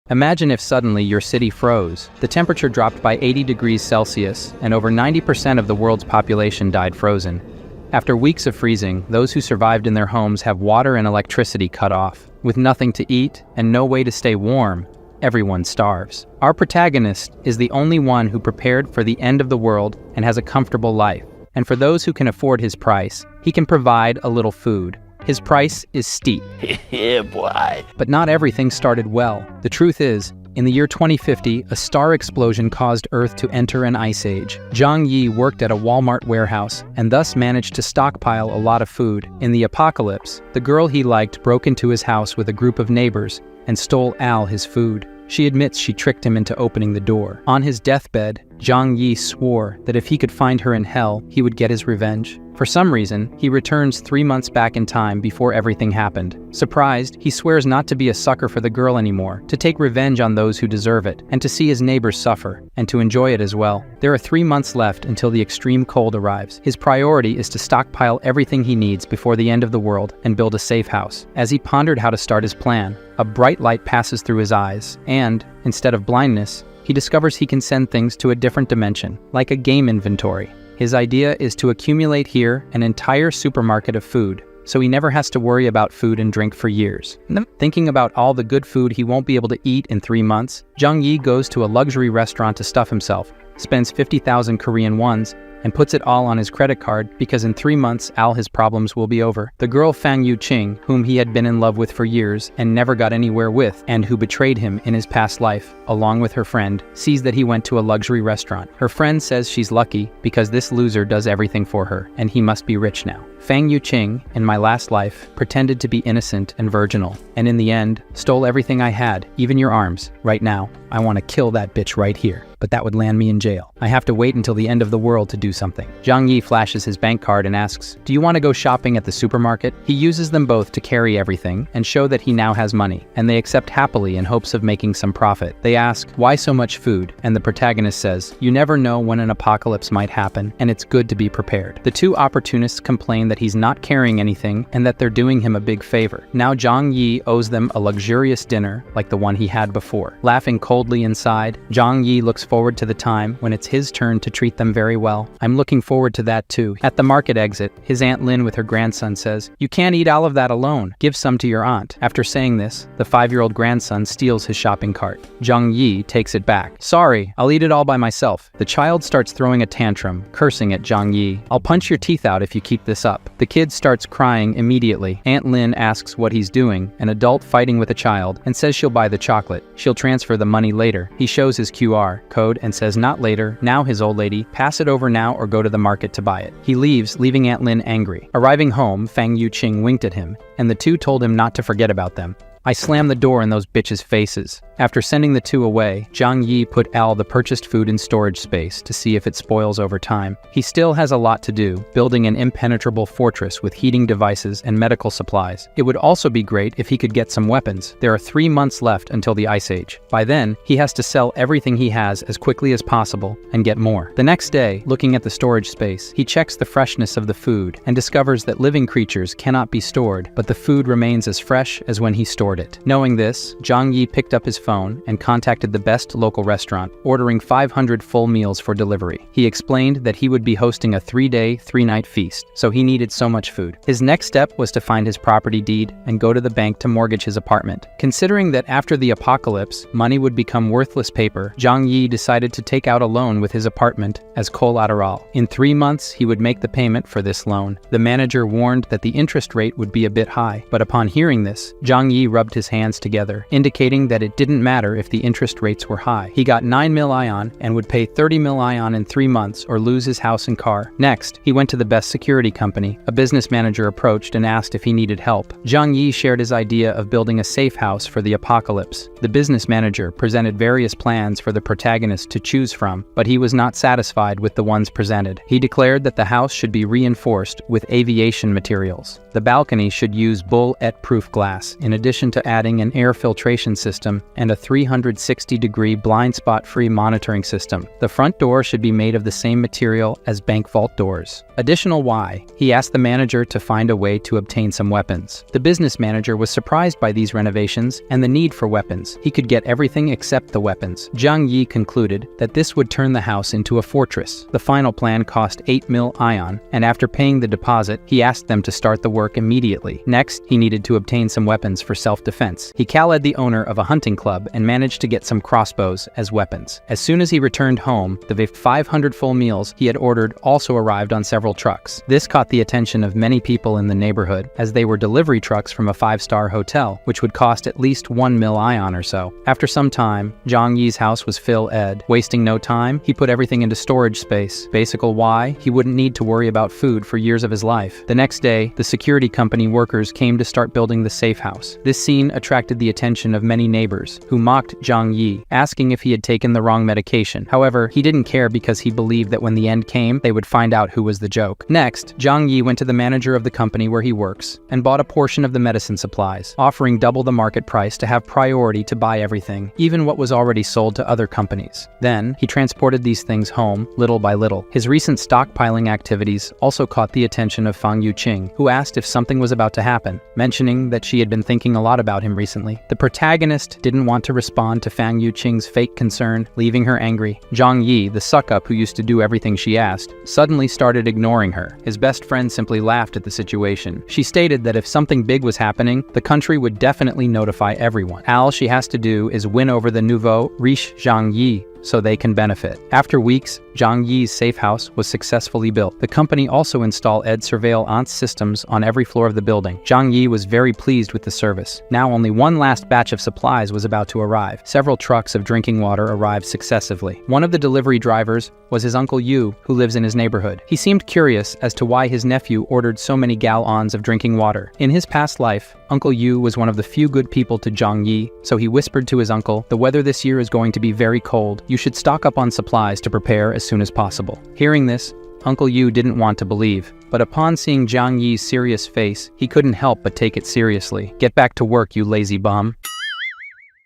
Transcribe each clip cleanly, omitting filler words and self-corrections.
Imagine if suddenly your city froze. The temperature dropped by 80 degrees Celsius, and over 90% of the world's population died frozen. After weeks of freezing, those who survived in their homes have water and electricity cut off. With nothing to eat and no way to stay warm, everyone starves. Our protagonist is the only one who prepared for the end of the world and has a comfortable life. And for those who can afford his price, he can provide a little food. His price is steep. Yeah, boy. But not everything started well. The truth is, in the year 2050, a star explosion caused Earth to enter an ice age. Zhang Yi worked at a Walmart warehouse and thus managed to stockpile a lot of food. In the apocalypse, the girl he liked broke into his house with a group of neighbors and stole Al his food. She admits she tricked him into opening the door. On his deathbed, Zhang Yi swore that if he could find her in hell, he would get his revenge. For some reason, he returns 3 months back in time before everything happened. Surprised, he swears not to be a sucker for the girl anymore, to take revenge on those who deserve it, and to see his neighbors suffer, and to enjoy it as well. There are 3 months left until the extreme cold arrives. His priority is to stockpile everything he needs before the end of the world and build a safe house. As he pondered how to start his plan, a bright light passes through his eyes, and, instead of blindness, he discovers he can send things to a different dimension, like a game inventory. His idea is to accumulate here an entire supermarket of food, so he never has to worry about food and drink for years. Thinking about all the good food he won't be able to eat in 3 months, Zhang Yi goes to a luxury restaurant to stuff himself, spends 50,000 Korean wons, and puts it all on his credit card because in 3 months, all his problems will be over. The girl Fang Yuqing, whom he had been in love with for years and never got anywhere with, and who betrayed him in his past life, along with her friend, sees that he went to a luxury restaurant. Her friend says she's lucky because this loser does everything for her, and he must be rich now. Fang Yuqing, in my last life, pretended to be innocent and virginal, and in the end, stole everything I had, even your arms. Right now, I want to kill that bitch right here, but that would land me in jail. I have to wait until the end of the world to do something. Zhang Yi flashes his bank card and asks, "Do you want to go shopping at the supermarket?" He uses them both to carry everything and show that he now has money, and they accept happily in hopes of making some profit. They ask, "Why so much food?" And the protagonist says, "You never know when an apocalypse might happen, and it's good to be prepared." The two opportunists complain that he's not carrying anything and that they're doing him a big favor. Now Zhang Yi owes them a luxurious dinner like the one he had before. Laughing coldly inside, Zhang Yi looks forward to the time when it's his turn to treat them very well. "I'm looking forward to that too." At the market exit, his Aunt Lin with her grandson says, "You can't eat all of that alone. Give some to your aunt." After saying this, the 5-year-old grandson steals his shopping cart. Zhang Yi takes it back. "Sorry, I'll eat it all by myself." The child starts throwing a tantrum, cursing at Zhang Yi. "I'll punch your teeth out if you keep this up." The kid starts crying immediately. Aunt Lin asks what he's doing, an adult fighting with a child, and says she'll buy the chocolate. She'll transfer the money later. He shows his QR code and says not later, now his old lady, pass it over now or go to the market to buy it. He leaves, leaving Aunt Lin angry. Arriving home, Fang Yuqing winked at him, and the two told him not to forget about them. "I slammed the door in those bitches' faces." After sending the two away, Zhang Yi put Al the purchased food in storage space to see if it spoils over time. He still has a lot to do, building an impenetrable fortress with heating devices and medical supplies. It would also be great if he could get some weapons. There are 3 months left until the Ice Age. By then, he has to sell everything he has as quickly as possible and get more. The next day, looking at the storage space, he checks the freshness of the food and discovers that living creatures cannot be stored, but the food remains as fresh as when he stored it. Knowing this, Zhang Yi picked up his phone and contacted the best local restaurant, ordering 500 full meals for delivery. He explained that he would be hosting a 3-day, 3-night feast, so he needed so much food. His next step was to find his property deed and go to the bank to mortgage his apartment. Considering that after the apocalypse, money would become worthless paper, Zhang Yi decided to take out a loan with his apartment as collateral. In 3 months, he would make the payment for this loan. The manager warned that the interest rate would be a bit high, but upon hearing this, Zhang Yi rubbed his hands together, indicating that it didn't matter if the interest rates were high. He got 9 mil ion and would pay 30 mil ion in 3 months or lose his house and car. Next, he went to the best security company. A business manager approached and asked if he needed help. Zhang Yi shared his idea of building a safe house for the apocalypse. The business manager presented various plans for the protagonist to choose from, but he was not satisfied with the ones presented. He declared that the house should be reinforced with aviation materials. The balcony should use bullet-proof glass, in addition to adding an air filtration system and a 360-degree blind spot-free monitoring system. The front door should be made of the same material as bank vault doors. Additional why, he asked the manager to find a way to obtain some weapons. The business manager was surprised by these renovations and the need for weapons. He could get everything except the weapons. Zhang Yi concluded that this would turn the house into a fortress. The final plan cost 8 mil ion, and after paying the deposit, he asked them to start the work immediately. Next, he needed to obtain some weapons for self-defense. He called the owner of a hunting club and managed to get some crossbows as weapons. As soon as he returned home, the 500 full meals he had ordered also arrived on several trucks. This caught the attention of many people in the neighborhood, as they were delivery trucks from a 5-star hotel, which would cost at least 1 mil ion or so. After some time, Zhang Yi's house was filled. Wasting no time, he put everything into storage space. Basically why, he wouldn't need to worry about food for years of his life. The next day, the security company workers came to start building the safe house. This scene attracted the attention of many neighbors, who mocked Zhang Yi, asking if he had taken the wrong medication. However, he didn't care because he believed that when the end came, they would find out who was the joke. Next, Zhang Yi went to the manager of the company where he works and bought a portion of the medicine supplies, offering double the market price to have priority to buy everything, even what was already sold to other companies. Then, he transported these things home, little by little. His recent stockpiling activities also caught the attention of Fang Yuqing, who asked if something was about to happen, mentioning that she had been thinking a lot about him recently. The protagonist didn't want to respond to Fang Yuqing's fake concern, leaving her angry. Zhang Yi, the suck-up who used to do everything she asked, suddenly started ignoring her. His best friend simply laughed at the situation. She stated that if something big was happening, the country would definitely notify everyone. All she has to do is win over the nouveau riche Zhang Yi, so they can benefit. After weeks, Zhang Yi's safe house was successfully built. The company also installed surveillance systems on every floor of the building. Zhang Yi was very pleased with the service. Now only one last batch of supplies was about to arrive. Several trucks of drinking water arrived successively. One of the delivery drivers was his uncle Yu, who lives in his neighborhood. He seemed curious as to why his nephew ordered so many gallons of drinking water. In his past life, Uncle Yu was one of the few good people to Zhang Yi, so he whispered to his uncle, "The weather this year is going to be very cold. You should stock up on supplies to prepare as soon as possible." Hearing this, Uncle Yu didn't want to believe, but upon seeing Zhang Yi's serious face, he couldn't help but take it seriously. "Get back to work, you lazy bum."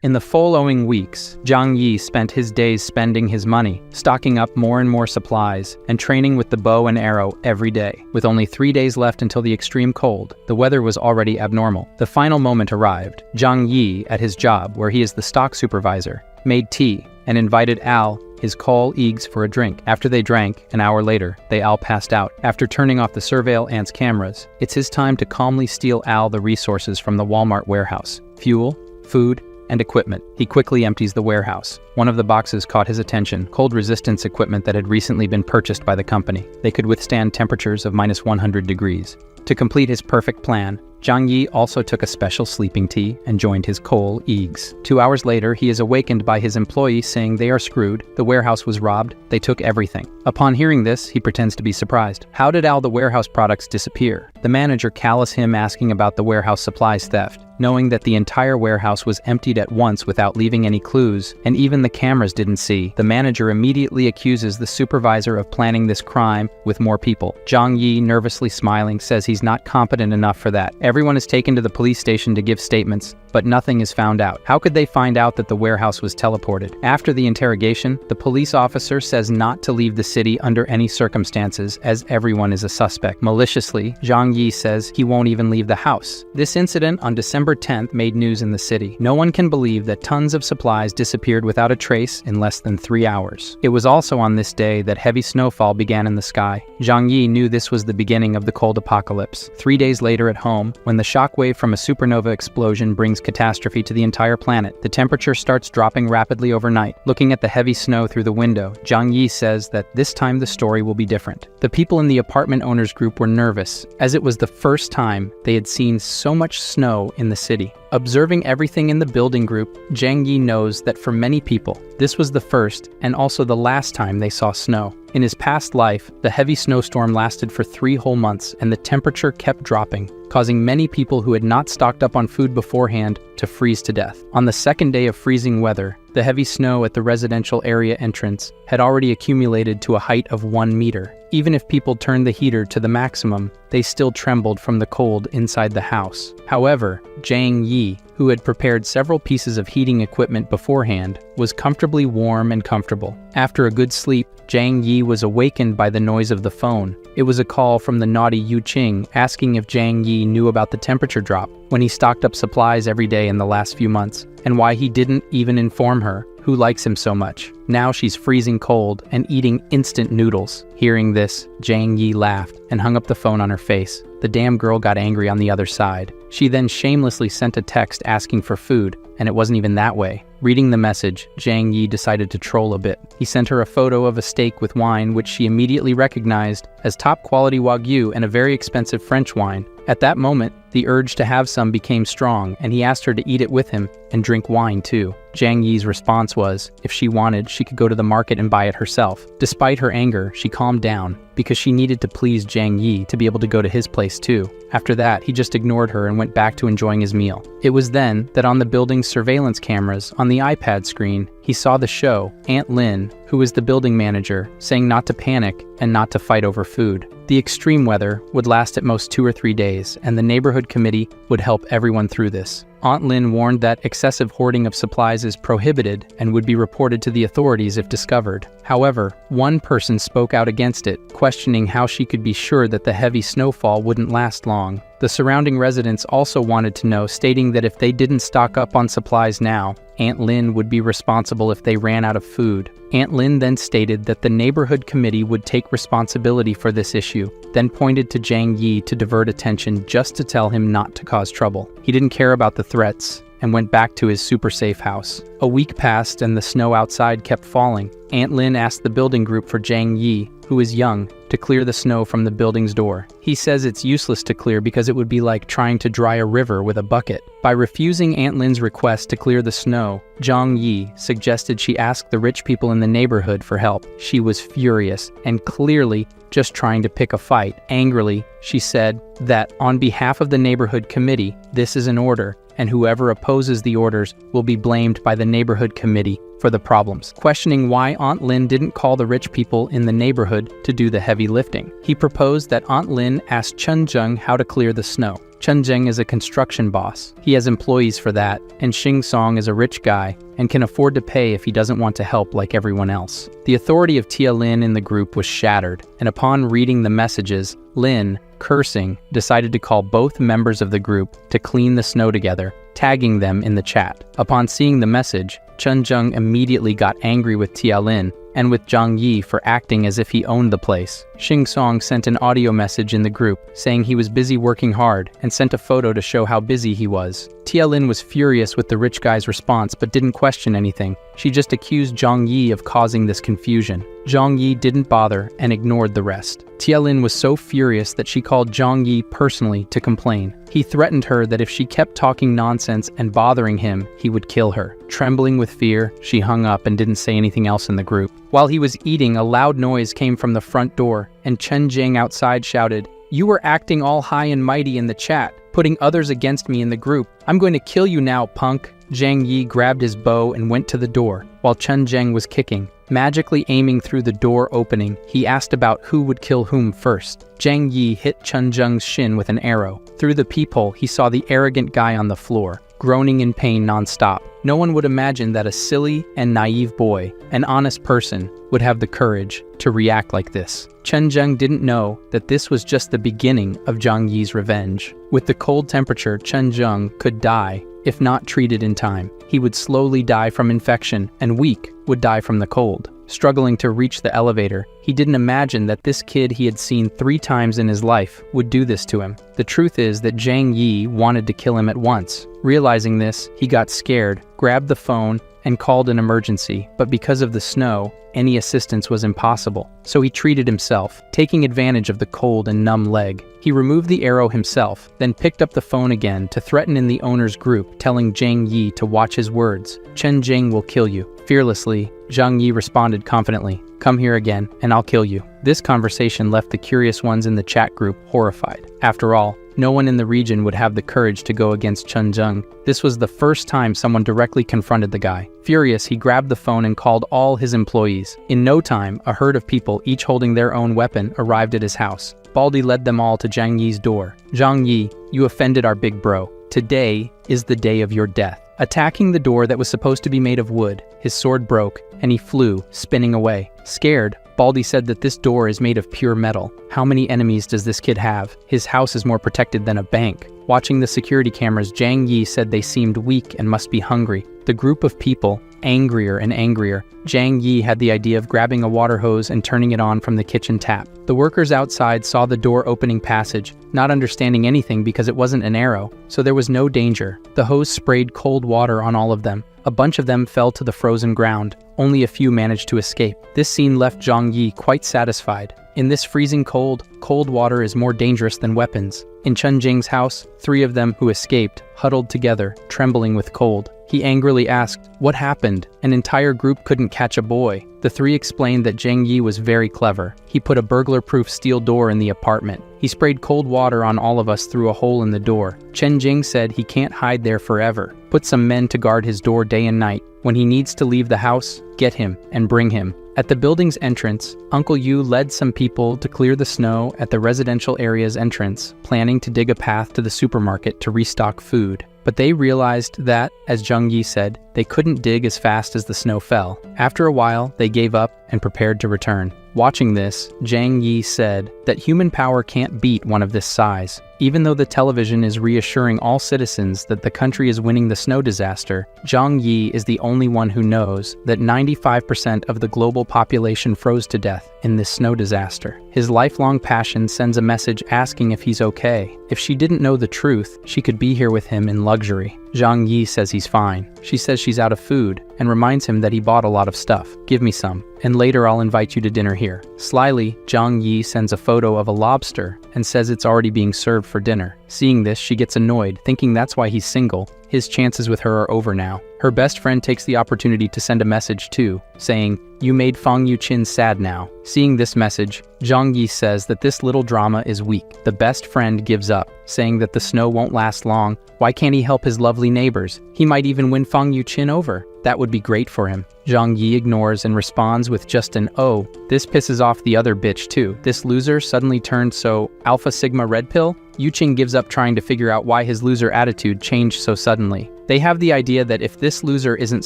In the following weeks, Zhang Yi spent his days spending his money, stocking up more and more supplies, and training with the bow and arrow every day. With only 3 days left until the extreme cold, the weather was already abnormal. The final moment arrived. Zhang Yi, at his job, where he is the stock supervisor, made tea and invited Al, his colleagues, for a drink. After they drank, an hour later, they all passed out. After turning off the surveillance cameras, it's his time to calmly steal Al the resources from the Walmart warehouse: fuel, food, and equipment. He quickly empties the warehouse. One of the boxes caught his attention: cold resistance equipment that had recently been purchased by the company. They could withstand temperatures of -100 degrees. To complete his perfect plan, Zhang Yi also took a special sleeping tea and joined his colleagues. 2 hours later, he is awakened by his employee saying they are screwed, the warehouse was robbed, they took everything. Upon hearing this, he pretends to be surprised. How did all the warehouse products disappear? The manager calls him asking about the warehouse supplies theft. Knowing that the entire warehouse was emptied at once without leaving any clues, and even the cameras didn't see, the manager immediately accuses the supervisor of planning this crime with more people. Zhang Yi, nervously smiling, says he's not competent enough for that. Everyone is taken to the police station to give statements, but nothing is found out. How could they find out that the warehouse was teleported? After the interrogation, the police officer says not to leave the city under any circumstances, as everyone is a suspect. Maliciously, Zhang Yi says he won't even leave the house. This incident on December 10th made news in the city. No one can believe that tons of supplies disappeared without a trace in less than 3 hours. It was also on this day that heavy snowfall began in the sky. Zhang Yi knew this was the beginning of the cold apocalypse. 3 days later at home, when the shockwave from a supernova explosion brings catastrophe to the entire planet, the temperature starts dropping rapidly overnight. Looking at the heavy snow through the window, Zhang Yi says that this time the story will be different. The people in the apartment owners group were nervous, as it was the first time they had seen so much snow in the city. Observing everything in the building group, Zhang Yi knows that for many people, this was the first and also the last time they saw snow. In his past life, the heavy snowstorm lasted for 3 whole months and the temperature kept dropping, causing many people who had not stocked up on food beforehand to freeze to death. On the second day of freezing weather, the heavy snow at the residential area entrance had already accumulated to a height of 1 meter. Even if people turned the heater to the maximum, they still trembled from the cold inside the house. However, Zhang Yi Yi, who had prepared several pieces of heating equipment beforehand, was comfortably warm and comfortable. After a good sleep, Zhang Yi was awakened by the noise of the phone. It was a call from the naughty Yu Qing asking if Zhang Yi knew about the temperature drop when he stocked up supplies every day in the last few months, and why he didn't even inform her, who likes him so much. Now she's freezing cold and eating instant noodles. Hearing this, Zhang Yi laughed and hung up the phone on her face. The damn girl got angry on the other side. She then shamelessly sent a text asking for food, and it wasn't even that way. Reading the message, Zhang Yi decided to troll a bit. He sent her a photo of a steak with wine, which she immediately recognized as top-quality Wagyu and a very expensive French wine. At that moment, the urge to have some became strong, and he asked her to eat it with him and drink wine too. Zhang Yi's response was, if she wanted, she could go to the market and buy it herself. Despite her anger, she calmed down, because she needed to please Zhang Yi to be able to go to his place too. After that, he just ignored her and went back to enjoying his meal. It was then that on the building's surveillance cameras on the iPad screen, he saw the show, Aunt Lin, who was the building manager, saying not to panic and not to fight over food. The extreme weather would last at most 2 or 3 days, and the neighborhood committee would help everyone through this. Aunt Lin warned that excessive hoarding of supplies is prohibited and would be reported to the authorities if discovered. However, one person spoke out against it, questioning how she could be sure that the heavy snowfall wouldn't last long. The surrounding residents also wanted to know, stating that if they didn't stock up on supplies now, Aunt Lin would be responsible if they ran out of food. Aunt Lin then stated that the neighborhood committee would take responsibility for this issue, then pointed to Zhang Yi to divert attention just to tell him not to cause trouble. He didn't care about the threats and went back to his super safe house. A week passed and the snow outside kept falling. Aunt Lin asked the building group for Zhang Yi, who is young, to clear the snow from the building's door. He says it's useless to clear because it would be like trying to dry a river with a bucket. By refusing Aunt Lin's request to clear the snow, Zhang Yi suggested she ask the rich people in the neighborhood for help. She was furious and clearly just trying to pick a fight. Angrily, she said that on behalf of the neighborhood committee, this is an order, and whoever opposes the orders will be blamed by the neighborhood committee for the problems. Questioning why Aunt Lin didn't call the rich people in the neighborhood to do the heavy lifting, he proposed that Aunt Lin ask Chen Zheng how to clear the snow. Chen Zheng is a construction boss. He has employees for that, and Xing Song is a rich guy and can afford to pay if he doesn't want to help like everyone else. The authority of Tia Lin in the group was shattered, and upon reading the messages, Lin, cursing, decided to call both members of the group to clean the snow together, tagging them in the chat. Upon seeing the message, Chen Zheng immediately got angry with Tia Lin and with Zhang Yi for acting as if he owned the place. Xing Song sent an audio message in the group saying he was busy working hard and sent a photo to show how busy he was. Tia Lin was furious with the rich guy's response but didn't question anything. She just accused Zhang Yi of causing this confusion. Zhang Yi didn't bother and ignored the rest. Tia Lin was so furious that she called Zhang Yi personally to complain. He threatened her that if she kept talking nonsense and bothering him, he would kill her. Trembling with fear, she hung up and didn't say anything else in the group. While he was eating, a loud noise came from the front door, and Chen Zheng outside shouted, "You were acting all high and mighty in the chat, putting others against me in the group. I'm going to kill you now, punk." Zhang Yi grabbed his bow and went to the door, while Chen Zheng was kicking. Magically aiming through the door opening, he asked about who would kill whom first. Zhang Yi hit Chen Zheng's shin with an arrow. Through the peephole, he saw the arrogant guy on the floor, groaning in pain non-stop. No one would imagine that a silly and naive boy, an honest person, would have the courage to react like this. Chen Zheng didn't know that this was just the beginning of Zhang Yi's revenge. With the cold temperature, Chen Zheng could die if not treated in time. He would slowly die from infection, and weak would die from the cold. Struggling to reach the elevator, he didn't imagine that this kid he had seen 3 times in his life would do this to him. The truth is that Zhang Yi wanted to kill him at once. Realizing this, he got scared, grabbed the phone, and called an emergency, but because of the snow, any assistance was impossible. So he treated himself, taking advantage of the cold and numb leg. He removed the arrow himself, then picked up the phone again to threaten in the owner's group, telling Zhang Yi to watch his words. "Chen Zheng will kill you." Fearlessly, Zhang Yi responded confidently, "Come here again, and I'll kill you." This conversation left the curious ones in the chat group horrified. After all, no one in the region would have the courage to go against Chen Zheng. This was the first time someone directly confronted the guy. Furious, he grabbed the phone and called all his employees. In no time, a herd of people, each holding their own weapon, arrived at his house. Baldy led them all to Zhang Yi's door. "Zhang Yi, you offended our big bro. Today is the day of your death. Attacking the door that was supposed to be made of wood, his sword broke, and he flew, spinning away. Scared, Baldy said that this door is made of pure metal. How many enemies does this kid have? His house is more protected than a bank. Watching the security cameras, Zhang Yi said they seemed weak and must be hungry. The group of people, angrier and angrier, Zhang Yi had the idea of grabbing a water hose and turning it on from the kitchen tap. The workers outside saw the door opening passage, not understanding anything because it wasn't an arrow, so there was no danger. The hose sprayed cold water on all of them. A bunch of them fell to the frozen ground. Only a few managed to escape. This scene left Zhang Yi quite satisfied. In this freezing cold, cold water is more dangerous than weapons. In Chen Jing's house, 3 of them who escaped huddled together, trembling with cold. He angrily asked, "What happened?" An entire group couldn't catch a boy. The 3 explained that Zhang Yi was very clever. He put a burglar-proof steel door in the apartment. He sprayed cold water on all of us through a hole in the door. Chen Jing said he can't hide there forever. Put some men to guard his door day and night. When he needs to leave the house, get him and bring him. At the building's entrance, Uncle Yu led some people to clear the snow at the residential area's entrance, planning to dig a path to the supermarket to restock food. But they realized that, as Zhang Yi said, they couldn't dig as fast as the snow fell. After a while, they gave up and prepared to return. Watching this, Zhang Yi said that human power can't beat one of this size. Even though the television is reassuring all citizens that the country is winning the snow disaster, Zhang Yi is the only one who knows that 95% of the global population froze to death in this snow disaster. His lifelong passion sends a message asking if he's okay. If she didn't know the truth, she could be here with him in luxury. Zhang Yi says he's fine. She says she's out of food and reminds him that he bought a lot of stuff. Give me some, and later I'll invite you to dinner here. Slyly, Zhang Yi sends a photo of a lobster and says it's already being served for dinner. Seeing this, she gets annoyed, thinking that's why he's single. His chances with her are over now. Her best friend takes the opportunity to send a message too, saying, "You made Fang Yuqin sad now." Seeing this message, Zhang Yi says that this little drama is weak. The best friend gives up, saying that the snow won't last long. Why can't he help his lovely neighbors? He might even win Fang Yuqin over. That would be great for him. Zhang Yi ignores and responds with just an "oh." This pisses off the other bitch too. This loser suddenly turned so Alpha Sigma Red Pill? Yuqing gives up trying to figure out why his loser attitude changed so suddenly. They have the idea that if this loser isn't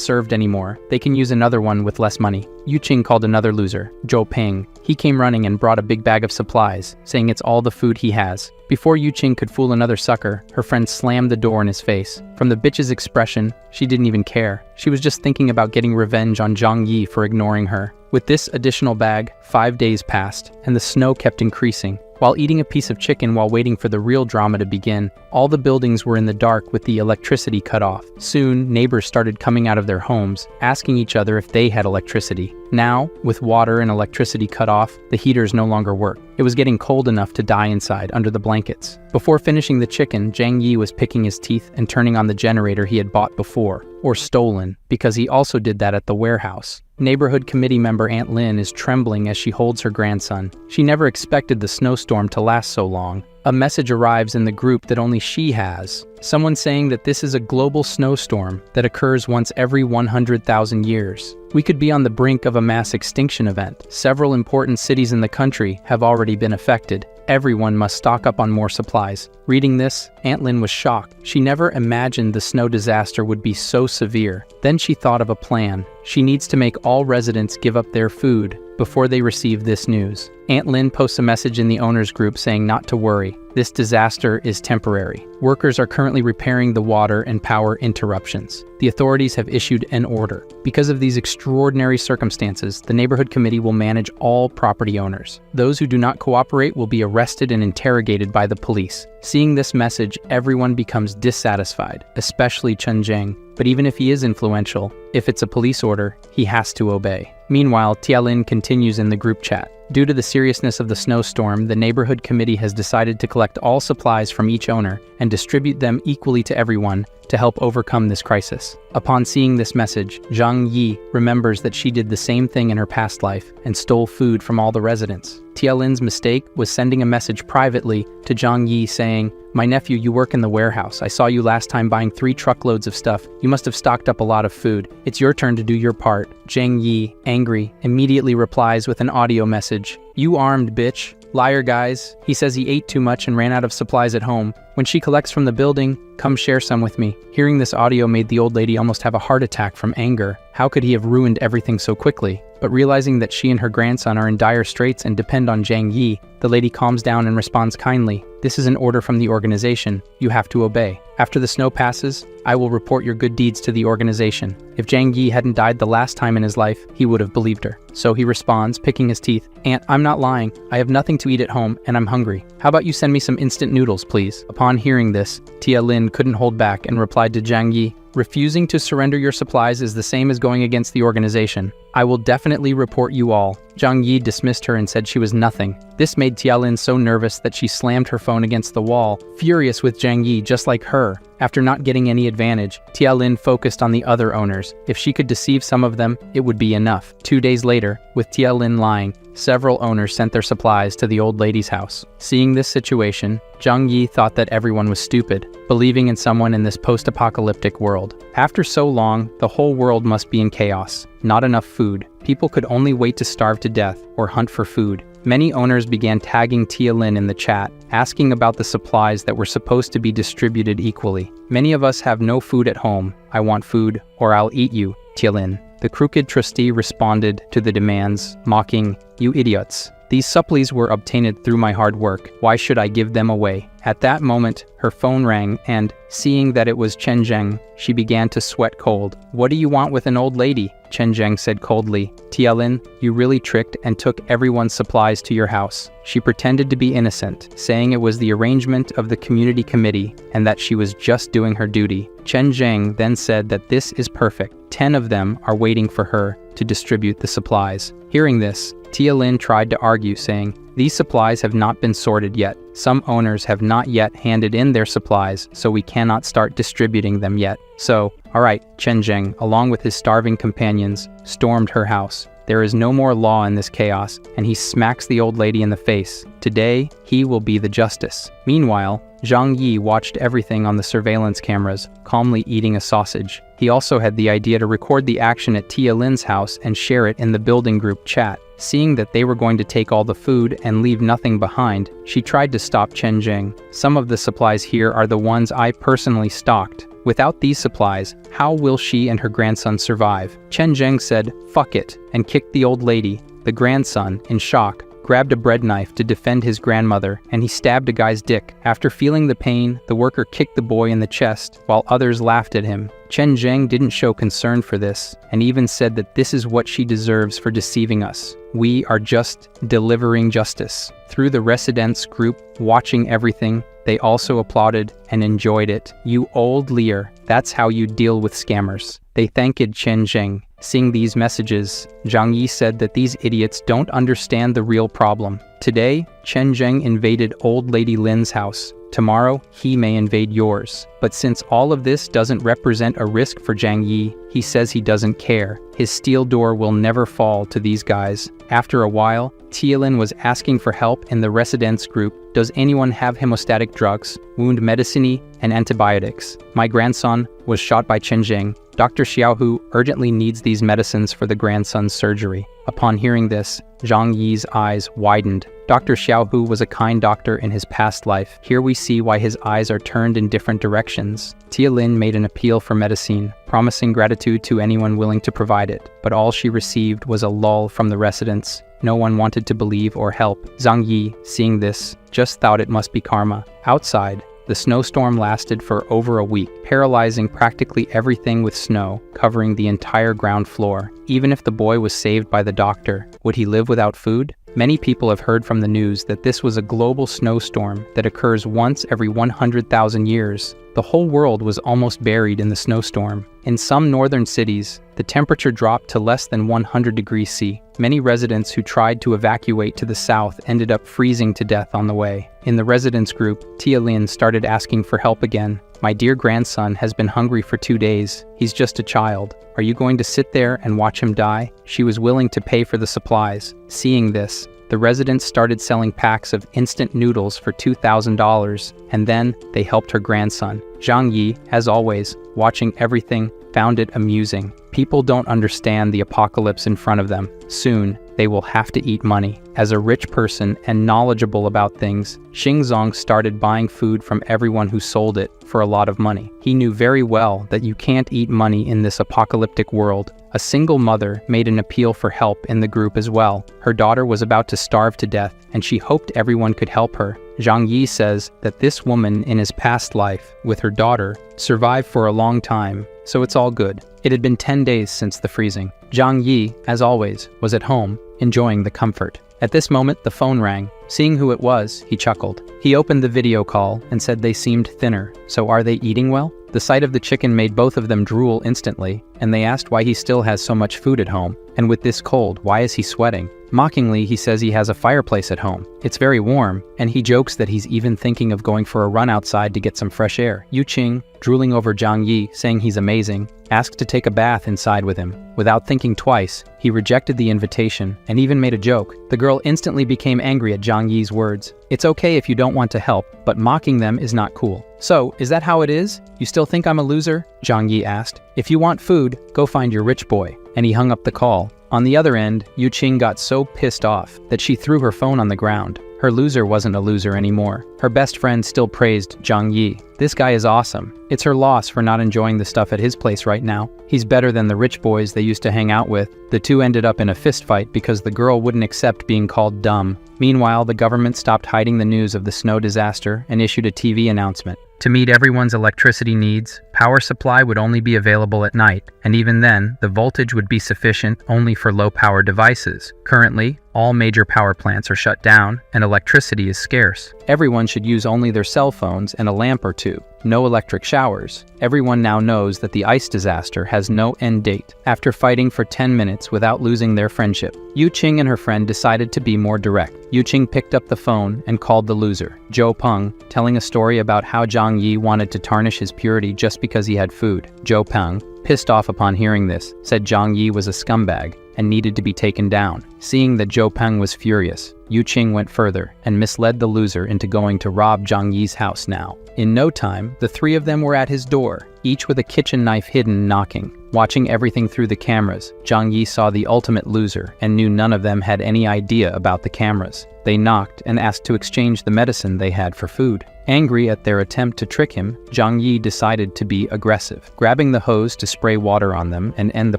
served anymore, they can use another one with less money. Yuqing called another loser, Zhou Ping. He came running and brought a big bag of supplies, saying it's all the food he has. Before Yuqing could fool another sucker, her friend slammed the door in his face. From the bitch's expression, she didn't even care. She was just thinking about getting revenge on Zhang Yi for ignoring her. With this additional bag, 5 days passed, and the snow kept increasing. While eating a piece of chicken while waiting for the real drama to begin, all the buildings were in the dark with the electricity cut off. Soon, neighbors started coming out of their homes, asking each other if they had electricity. Now, with water and electricity cut off, the heaters no longer worked. It was getting cold enough to die inside under the blankets. Before finishing the chicken, Zhang Yi was picking his teeth and turning on the generator he had bought before, or stolen, because he also did that at the warehouse. Neighborhood committee member Aunt Lin is trembling as she holds her grandson. She never expected the snowstorm to last so long. A message arrives in the group that only she has. Someone saying that this is a global snowstorm that occurs once every 100,000 years. We could be on the brink of a mass extinction event. Several important cities in the country have already been affected. Everyone must stock up on more supplies. Reading this, Aunt Lin was shocked. She never imagined the snow disaster would be so severe. Then she thought of a plan. She needs to make all residents give up their food before they receive this news. Aunt Lin posts a message in the owners group saying not to worry. This disaster is temporary. Workers are currently repairing the water and power interruptions. The authorities have issued an order. Because of these extraordinary circumstances, the neighborhood committee will manage all property owners. Those who do not cooperate will be arrested and interrogated by the police. Seeing this message, everyone becomes dissatisfied, especially Chen Zheng. But even if he is influential, if it's a police order, he has to obey. Meanwhile, Tialin continues in the group chat. Due to the seriousness of the snowstorm, the neighborhood committee has decided to collect all supplies from each owner and distribute them equally to everyone to help overcome this crisis. Upon seeing this message, Zhang Yi remembers that she did the same thing in her past life and stole food from all the residents. Tialin's mistake was sending a message privately to Zhang Yi saying, "My nephew, you work in the warehouse. I saw you last time buying 3 truckloads of stuff. You must have stocked up a lot of food. It's your turn to do your part." Zhang Yi, angry, immediately replies with an audio message. "You armed, bitch. Liar, guys." He says he ate too much and ran out of supplies at home. When she collects from the building, come share some with me." Hearing this audio made the old lady almost have a heart attack from anger. How could he have ruined everything so quickly? But realizing that she and her grandson are in dire straits and depend on Zhang Yi, the lady calms down and responds kindly. "This is an order from the organization. You have to obey. After the snow passes, I will report your good deeds to the organization." If Zhang Yi hadn't died the last time in his life, he would have believed her. So he responds, picking his teeth, "Aunt, I'm not lying. I have nothing to eat at home, and I'm hungry. How about you send me some instant noodles, please?" Upon hearing this, Tia Lin couldn't hold back and replied to Zhang Yi, "Refusing to surrender your supplies is the same as going against the organization. I will definitely report you all." Zhang Yi dismissed her and said she was nothing. This made Tia Lin so nervous that she slammed her phone against the wall, furious with Zhang Yi just like her. After not getting any advantage, Tia Lin focused on the other owners. If she could deceive some of them, it would be enough. 2 days later, with Tia Lin lying, several owners sent their supplies to the old lady's house. Seeing this situation, Zhang Yi thought that everyone was stupid, believing in someone in this post-apocalyptic world. After so long, the whole world must be in chaos. Not enough food. People could only wait to starve to death or hunt for food. Many owners began tagging Tia Lin in the chat, asking about the supplies that were supposed to be distributed equally. "Many of us have no food at home. I want food, or I'll eat you, Tia Lin." The crooked trustee responded to the demands, mocking, "You idiots. These supplies were obtained through my hard work. Why should I give them away?" At that moment, her phone rang and, seeing that it was Chen Zheng, she began to sweat cold. "What do you want with an old lady?" Chen Zheng said coldly. "Tia Lin, you really tricked and took everyone's supplies to your house." She pretended to be innocent, saying it was the arrangement of the community committee and that she was just doing her duty. Chen Zheng then said that this is perfect. 10 of them are waiting for her to distribute the supplies. Hearing this, Tia Lin tried to argue, saying, "These supplies have not been sorted yet. Some owners have not yet handed in their supplies, so we cannot start distributing them yet. So, alright," Chen Zheng, along with his starving companions, stormed her house. There is no more law in this chaos, and he smacks the old lady in the face. Today, he will be the justice. Meanwhile, Zhang Yi watched everything on the surveillance cameras, calmly eating a sausage. He also had the idea to record the action at Tia Lin's house and share it in the building group chat. Seeing that they were going to take all the food and leave nothing behind, she tried to stop Chen Zheng. "Some of the supplies here are the ones I personally stocked. Without these supplies, how will she and her grandson survive?" Chen Zheng said, "Fuck it," and kicked the old lady. The grandson, in shock, grabbed a bread knife to defend his grandmother, and he stabbed a guy's dick. After feeling the pain, the worker kicked the boy in the chest, while others laughed at him. Chen Zheng didn't show concern for this, and even said that this is what she deserves for deceiving us. "We are just delivering justice." Through the residents group, watching everything, they also applauded and enjoyed it. "You old liar, that's how you deal with scammers." They thanked Chen Zheng. Seeing these messages, Zhang Yi said that these idiots don't understand the real problem. Today, Chen Zheng invaded old lady Lin's house. Tomorrow, he may invade yours. But since all of this doesn't represent a risk for Zhang Yi, he says he doesn't care. His steel door will never fall to these guys. After a while, Tia Lin was asking for help in the residents group. "Does anyone have hemostatic drugs, wound medicine, and antibiotics? My grandson was shot by Chen Zheng. Dr. Xiaohu urgently needs these medicines for the grandson's surgery." Upon hearing this, Zhang Yi's eyes widened. Dr. Xiaohu was a kind doctor in his past life. Here we see why his eyes are turned in different directions. Tia Lin made an appeal for medicine, promising gratitude to anyone willing to provide it, but all she received was a lull from the residents. No one wanted to believe or help. Zhang Yi, seeing this, just thought it must be karma. Outside, the snowstorm lasted for over a week, paralyzing practically everything with snow, covering the entire ground floor. Even if the boy was saved by the doctor, would he live without food? Many people have heard from the news that this was a global snowstorm that occurs once every 100,000 years. The whole world was almost buried in the snowstorm. In some northern cities, the temperature dropped to less than 100 degrees C. Many residents who tried to evacuate to the south ended up freezing to death on the way. In the residents group, Tia Lin started asking for help again. "My dear grandson has been hungry for 2 days. He's just a child. Are you going to sit there and watch him die?" She was willing to pay for the supplies. Seeing this, the residents started selling packs of instant noodles for $2,000, and then they helped her grandson. Zhang Yi, as always, watching everything, found it amusing. People don't understand the apocalypse in front of them. Soon, they will have to eat money. As a rich person and knowledgeable about things, Xingzong started buying food from everyone who sold it for a lot of money. He knew very well that you can't eat money in this apocalyptic world. A single mother made an appeal for help in the group as well. Her daughter was about to starve to death, and she hoped everyone could help her. Zhang Yi says that this woman in his past life, with her daughter, survived for a long time, so it's all good. It had been 10 days since the freezing. Zhang Yi, as always, was at home, enjoying the comfort. At this moment, the phone rang. Seeing who it was, he chuckled. He opened the video call and said they seemed thinner. So are they eating well? The sight of the chicken made both of them drool instantly, and they asked why he still has so much food at home. And with this cold, why is he sweating? Mockingly, he says he has a fireplace at home. It's very warm, and he jokes that he's even thinking of going for a run outside to get some fresh air. Yu Qing, drooling over Zhang Yi, saying he's amazing, asked to take a bath inside with him. Without thinking twice, he rejected the invitation and even made a joke. The girl instantly became angry at Zhang Yi's words. It's okay if you don't want to help, but mocking them is not cool. So, is that how it is? You still think I'm a loser? Zhang Yi asked. If you want food, go find your rich boy. And he hung up the call. On the other end, Yu Qing got so pissed off that she threw her phone on the ground. Her loser wasn't a loser anymore. Her best friend still praised Zhang Yi. This guy is awesome. It's her loss for not enjoying the stuff at his place right now. He's better than the rich boys they used to hang out with. The two ended up in a fist fight because the girl wouldn't accept being called dumb. Meanwhile, the government stopped hiding the news of the snow disaster and issued a TV announcement. To meet everyone's electricity needs, power supply would only be available at night, and even then, the voltage would be sufficient only for low-power devices. Currently, all major power plants are shut down, and electricity is scarce. Everyone should use only their cell phones and a lamp or two. No electric showers. Everyone now knows that the ice disaster has no end date. After fighting for 10 minutes without losing their friendship, Yu Qing and her friend decided to be more direct. Yu Qing picked up the phone and called the loser, Zhou Peng, telling a story about how Zhang Yi wanted to tarnish his purity just because he had food. Zhou Peng, pissed off upon hearing this, said Zhang Yi was a scumbag and needed to be taken down. Seeing that Zhou Peng was furious, Yu Qing went further and misled the loser into going to rob Zhang Yi's house now. In no time, the three of them were at his door, each with a kitchen knife hidden, knocking. Watching everything through the cameras, Zhang Yi saw the ultimate loser and knew none of them had any idea about the cameras. They knocked and asked to exchange the medicine they had for food. Angry at their attempt to trick him, Zhang Yi decided to be aggressive. Grabbing the hose to spray water on them and end the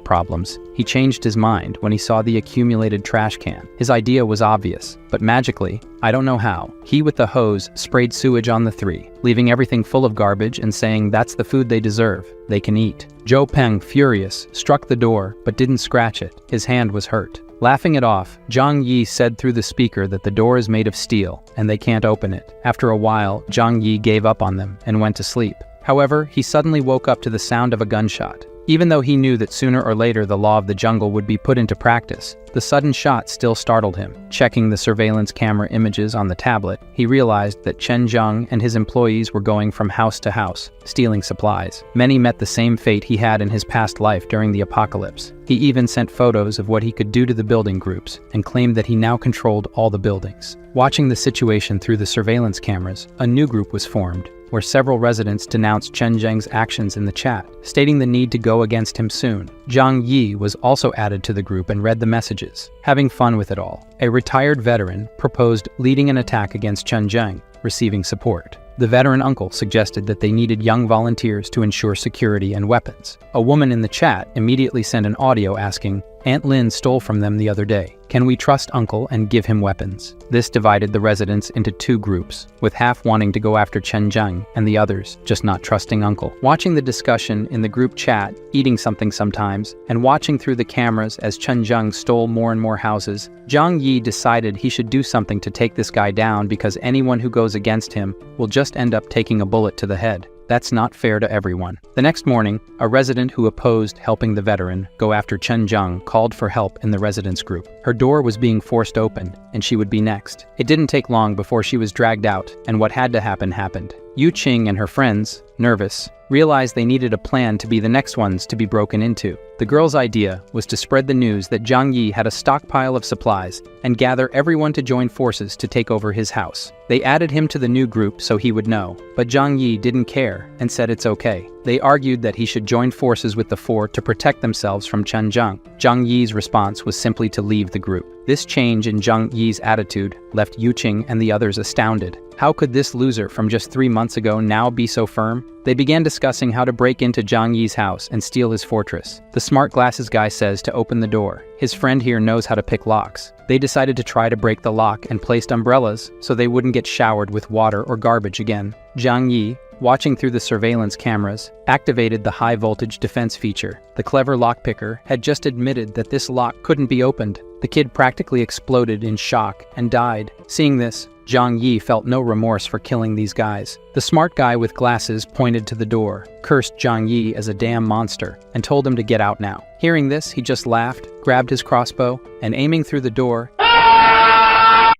problems, he changed his mind when he saw the accumulated trash can. His idea was obvious, but magically, I don't know how, he with the hose sprayed sewage on the three, leaving everything full of garbage and saying that's the food they deserve, they can eat. Zhou Peng, furious, struck the door but didn't scratch it. His hand was hurt. Laughing it off, Zhang Yi said through the speaker that the door is made of steel and they can't open it. After a while, Zhang Yi gave up on them and went to sleep. However, he suddenly woke up to the sound of a gunshot. Even though he knew that sooner or later the law of the jungle would be put into practice, the sudden shot still startled him. Checking the surveillance camera images on the tablet, he realized that Chen Zheng and his employees were going from house to house, stealing supplies. Many met the same fate he had in his past life during the apocalypse. He even sent photos of what he could do to the building groups and claimed that he now controlled all the buildings. Watching the situation through the surveillance cameras, a new group was formed, where several residents denounced Chen Zheng's actions in the chat, stating the need to go against him soon. Zhang Yi was also added to the group and read the messages, having fun with it all. A retired veteran proposed leading an attack against Chen Zheng, receiving support. The veteran uncle suggested that they needed young volunteers to ensure security and weapons. A woman in the chat immediately sent an audio asking, Aunt Lin stole from them the other day. Can we trust Uncle and give him weapons? This divided the residents into two groups, with half wanting to go after Chen Zheng and the others just not trusting Uncle. Watching the discussion in the group chat, eating something sometimes, and watching through the cameras as Chen Zheng stole more and more houses, Zhang Yi decided he should do something to take this guy down because anyone who goes against him will just end up taking a bullet to the head. That's not fair to everyone. The next morning, a resident who opposed helping the veteran go after Chen Zheng called for help in the residents group. Her door was being forced open, and she would be next. It didn't take long before she was dragged out, and what had to happen happened. Yu Qing and her friends, nervous, realized they needed a plan to be the next ones to be broken into. The girl's idea was to spread the news that Zhang Yi had a stockpile of supplies and gather everyone to join forces to take over his house. They added him to the new group so he would know, but Zhang Yi didn't care and said it's okay. They argued that he should join forces with the four to protect themselves from Chen Zhang. Zhang Yi's response was simply to leave the group. This change in Zhang Yi's attitude left Yu Qing and the others astounded. How could this loser from just 3 months ago now be so firm? They began discussing how to break into Zhang Yi's house and steal his fortress. The smart glasses guy says to open the door. His friend here knows how to pick locks. They decided to try to break the lock and placed umbrellas so they wouldn't get showered with water or garbage again. Zhang Yi, watching through the surveillance cameras, activated the high-voltage defense feature. The clever lockpicker had just admitted that this lock couldn't be opened. The kid practically exploded in shock and died. Seeing this, Zhang Yi felt no remorse for killing these guys. The smart guy with glasses pointed to the door, cursed Zhang Yi as a damn monster, and told him to get out now. Hearing this, he just laughed, grabbed his crossbow, and aiming through the door,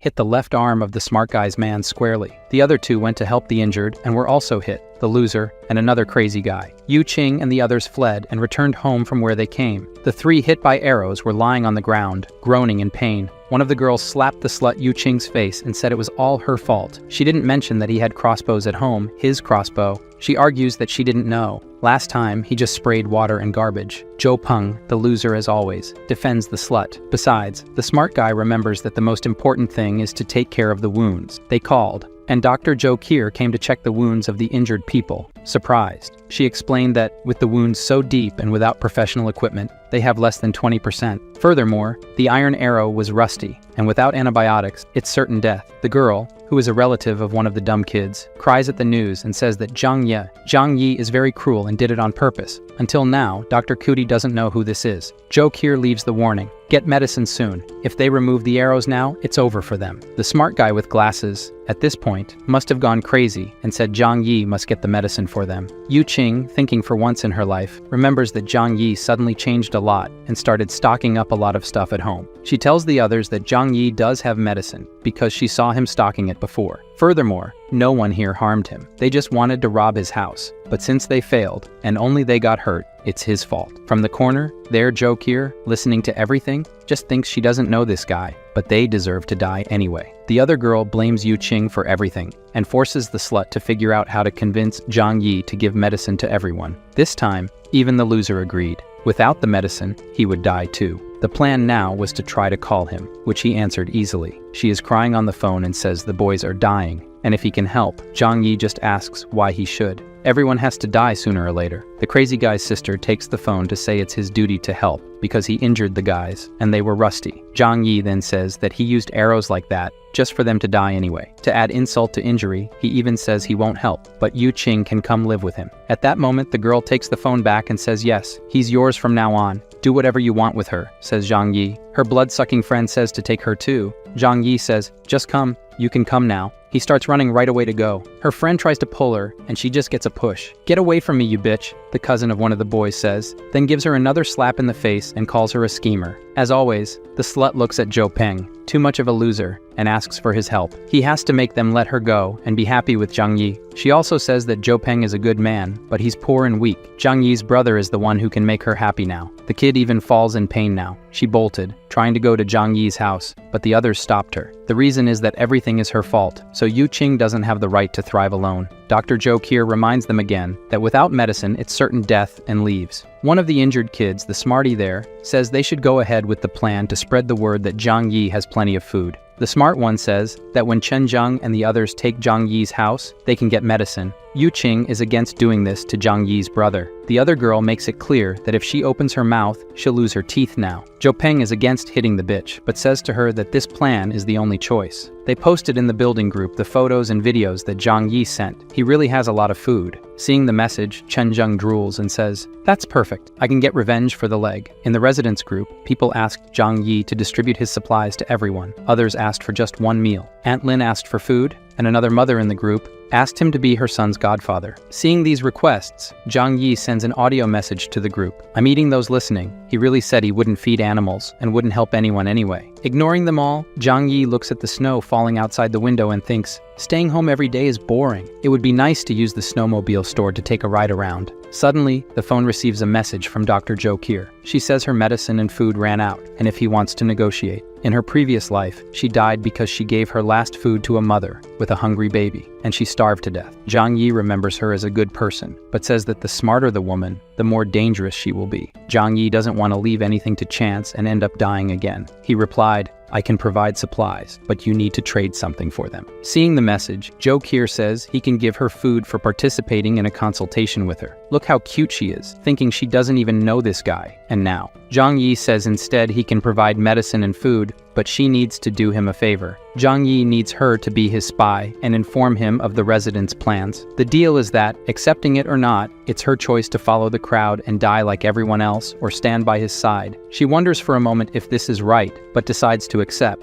hit the left arm of the smart guy's man squarely. The other two went to help the injured and were also hit, the loser and another crazy guy. Yu Qing and the others fled and returned home from where they came. The three hit by arrows were lying on the ground, groaning in pain. One of the girls slapped the slut Yu Qing's face and said it was all her fault. She didn't mention that he had crossbows at home, his crossbow. She argues that she didn't know. Last time, he just sprayed water and garbage. Zhou Peng, the loser as always, defends the slut. Besides, the smart guy remembers that the most important thing is to take care of the wounds. They called, and Dr. Zhou Kier came to check the wounds of the injured people. Surprised, she explained that, with the wounds so deep and without professional equipment, they have less than 20%. Furthermore, the iron arrow was rusty, and without antibiotics, it's certain death. The girl, who is a relative of one of the dumb kids, cries at the news and says that Zhang Yi is very cruel and did it on purpose. Until now, Dr. Cootie doesn't know who this is. Zhou Kier leaves the warning. Get medicine soon. If they remove the arrows now, it's over for them. The smart guy with glasses, at this point, must have gone crazy and said Zhang Yi must get the medicine for them. Yu Qing, thinking for once in her life, remembers that Zhang Yi suddenly changed a lot and started stocking up a lot of stuff at home. She tells the others that Zhang Yi does have medicine because she saw him stocking it before. Furthermore, no one here harmed him. They just wanted to rob his house. But since they failed, and only they got hurt, it's his fault. From the corner, there Zhou Kier, listening to everything, just thinks she doesn't know this guy, but they deserve to die anyway. The other girl blames Yu Qing for everything, and forces the slut to figure out how to convince Zhang Yi to give medicine to everyone. This time, even the loser agreed. Without the medicine, he would die too. The plan now was to try to call him, which he answered easily. She is crying on the phone and says the boys are dying, and if he can help, Zhang Yi just asks why he should. Everyone has to die sooner or later. The crazy guy's sister takes the phone to say it's his duty to help, because he injured the guys, and they were rusty. Zhang Yi then says that he used arrows like that just for them to die anyway. To add insult to injury, he even says he won't help, but Yu Qing can come live with him. At that moment, the girl takes the phone back and says yes, he's yours from now on. Do whatever you want with her, says Zhang Yi. Her blood-sucking friend says to take her too. Zhang Yi says, just come, you can come now. He starts running right away to go. Her friend tries to pull her, and she just gets a push. Get away from me, you bitch, the cousin of one of the boys says, then gives her another slap in the face and calls her a schemer. As always, the slut looks at Zhou Peng, too much of a loser, and asks for his help. He has to make them let her go and be happy with Zhang Yi. She also says that Zhou Peng is a good man, but he's poor and weak. Zhang Yi's brother is the one who can make her happy now. The kid even falls in pain now. She bolted, trying to go to Zhang Yi's house, but the others stopped her. The reason is that everything is her fault, so Yu Qing doesn't have the right to thrive alone. Dr. Zhou Kier reminds them again that without medicine, it's certain death, and leaves. One of the injured kids, the smarty there, says they should go ahead with the plan to spread the word that Zhang Yi has plenty of food. The smart one says that when Chen Zhang and the others take Zhang Yi's house, they can get medicine. Yu Qing is against doing this to Zhang Yi's brother. The other girl makes it clear that if she opens her mouth, she'll lose her teeth now. Zhou Peng is against hitting the bitch, but says to her that this plan is the only choice. They posted in the building group the photos and videos that Zhang Yi sent. He really has a lot of food. Seeing the message, Chen Zhang drools and says, "That's perfect. I can get revenge for the leg." In the residence group, people asked Zhang Yi to distribute his supplies to everyone. Others asked for just one meal. Aunt Lin asked for food, and another mother in the group asked him to be her son's godfather. Seeing these requests, Zhang Yi sends an audio message to the group. "I'm eating those listening. He really said he wouldn't feed animals and wouldn't help anyone anyway. Ignoring them all, Zhang Yi looks at the snow falling outside the window and thinks, staying home every day is boring. It would be nice to use the snowmobile stored to take a ride around. Suddenly, the phone receives a message from Dr. Jo Kier. She says her medicine and food ran out, and if he wants to negotiate. In her previous life, she died because she gave her last food to a mother with a hungry baby, and she starved to death. Zhang Yi remembers her as a good person, but says that the smarter the woman, the more dangerous she will be. Zhang Yi doesn't want to leave anything to chance and end up dying again. He replied, I can provide supplies, but you need to trade something for them. Seeing the message, Jo Kier says he can give her food for participating in a consultation with her. Look how cute she is, thinking she doesn't even know this guy. And now, Zhang Yi says instead he can provide medicine and food, but she needs to do him a favor. Zhang Yi needs her to be his spy and inform him of the residents' plans. The deal is that, accepting it or not, it's her choice to follow the crowd and die like everyone else or stand by his side. She wonders for a moment if this is right, but decides to accept.